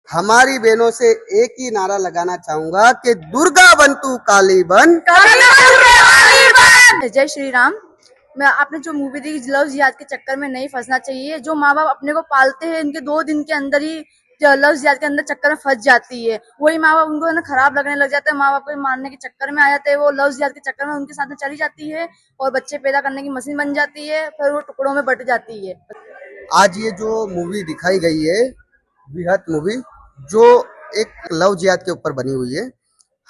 हमारी बहनों से एक ही नारा लगाना चाहूंगा कि दुर्गा बन तू काली बन। जय श्री राम। मैं आपने जो मूवी देखी लव जिहाद के चक्कर में नहीं फंसना चाहिए। जो माँ बाप अपने को पालते हैं इनके 2 दिन के अंदर ही लव जिहाद के अंदर चक्कर में फंस जाती है। वही माँ बाप उनको खराब लगने लग जाता है, माँ बाप को मारने के चक्कर में आ जाते हैं, वो लव जिहाद के चक्कर में उनके साथ में चली जाती है और बच्चे पैदा करने की मशीन बन जाती है, फिर वो टुकड़ों में बट जाती है। आज ये जो मूवी दिखाई गई है विहत मूवी, जो एक लव जिहाद के ऊपर बनी हुई है,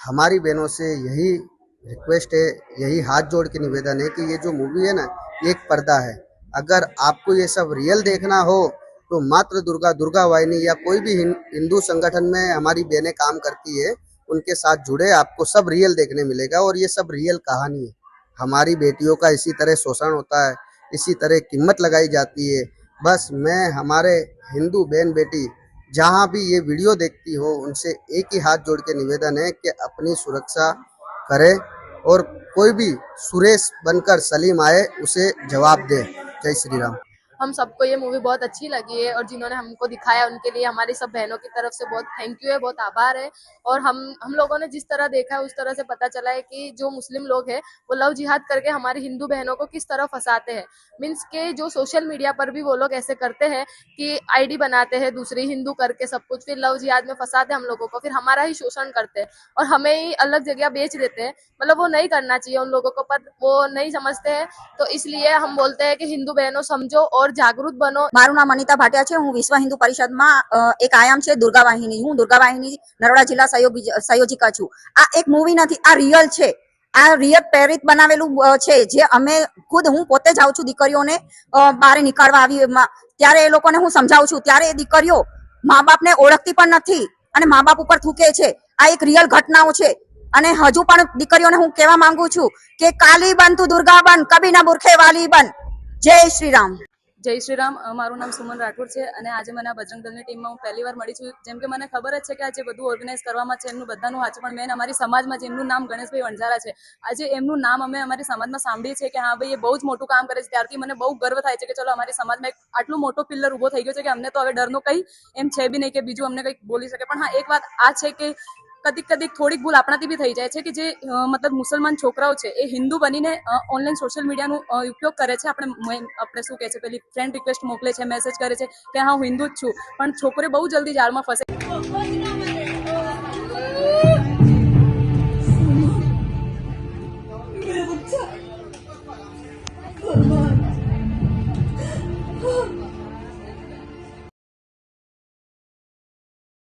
हमारी बहनों से यही रिक्वेस्ट है, यही हाथ जोड़ के निवेदन है कि ये जो मूवी है ना, ये एक पर्दा है। अगर आपको ये सब रियल देखना हो तो मात्र दुर्गा वाहिनी या कोई भी हिंदू संगठन में हमारी बहनें काम करती है, उनके साथ जुड़े, आपको सब रियल देखने मिलेगा। और ये सब रियल कहानी है। हमारी बेटियों का इसी तरह शोषण होता है, इसी तरह कीमत लगाई जाती है। बस मैं हमारे हिंदू बहन बेटी जहाँ भी ये वीडियो देखती हो, उनसे एक ही हाथ जोड़ के निवेदन है कि अपनी सुरक्षा करें और कोई भी सुरेश बनकर सलीम आए उसे जवाब दे। जय श्री राम। हम सबको ये मूवी बहुत अच्छी लगी है और जिन्होंने हमको दिखाया उनके लिए हमारी सब बहनों की तरफ से बहुत थैंक यू है, बहुत आभार है। और हम लोगों ने जिस तरह देखा है उस तरह से पता चला है कि जो मुस्लिम लोग हैं वो लव जिहाद करके हमारी हिंदू बहनों को किस तरह फंसाते हैं। मीन्स के जो सोशल मीडिया पर भी वो लोग ऐसे करते हैं कि आईडी बनाते हैं दूसरी हिंदू करके सब कुछ, फिर लव जिहाद में फंसाते हैं हम लोगों को, फिर हमारा ही शोषण करते हैं और हमें ही अलग जगह बेच देते हैं। मतलब वो नहीं करना चाहिए उन लोगों को, पर वो नहीं समझते हैं। तो इसलिए हम बोलते हैं कि हिंदू बहनों समझो और जागृत बनो। मारू नाम अनिता भाटिया है, हूँ विश्व हिंदू परिषद में एक आयाम है दुर्गा वाहिनी। हूँ दुर्गा वाहिनी नर्मदा जिला संयोजिका छू। आ एक मूवी नहीं, आ रियल है, आ रियल प्रेरित बनावेलू है। जे अमे खुद हूँ पोते जाऊँ छू दीकरीओने बारे निकाळवा आवी त्यारे ए लोकोने हूँ समझावुं छू, त्यारे ए दीकरीओ माँ बाप ने ओळखती पण नथी अने माँ बाप उपर थूके छे। आ एक रियल घटनाओ छे अने हजू पण दीकरीओने हूँ कहेवा मांगू छू के काली बन तू दुर्गा बन, कभी ना बुरखे वाली बन। जय श्री राम। जय श्री राम। माરું નામ સુમન રાઠોડ છે અને આજે મને આ બજરંગ દળની ટીમમાં હું પહેલી વાર મળી છું। જેમ કે મને ખબર જ છે કે આજે બધું ઓર્ગેનાઇઝ કરવામાં છે એમનું બધાનું હાથ, પણ મેન અમારી સમાજમાં જેમનું નામ ગણેશભાઈ વણઝારા છે, આજે એમનું નામ અમે અમારી સમાજમાં સાંભળીએ છીએ કે હા ભાઈ એ બહુ જ મોટું કામ કરે છે, ત્યારથી મને બહુ ગર્વ થાય છે કે ચલો અમારી સમાજમાં એક આટલું મોટો પિલ્લર ઊભો થઈ ગયો છે કે અમને તો હવે ડરનું કંઈ એમ છે બી નહીં કે બીજું અમને કંઈક બોલી શકે। પણ હા, એક વાત આ છે કે કદીક થોડીક ભૂલ આપણાથી બી થઈ જાય છે કે જે મતલબ મુસલમાન છોકરાઓ છે એ હિન્દુ બનીને ઓનલાઈન સોશિયલ મીડિયાનો ઉપયોગ કરે છે। આપણે શું કહે છે, પેલી ફ્રેન્ડ રિક્વેસ્ટ મોકલે છે, મેસેજ કરે છે કે હા હું હિન્દુ જ છું, પણ છોકરીઓ બહુ જલ્દી જાળમાં ફસે।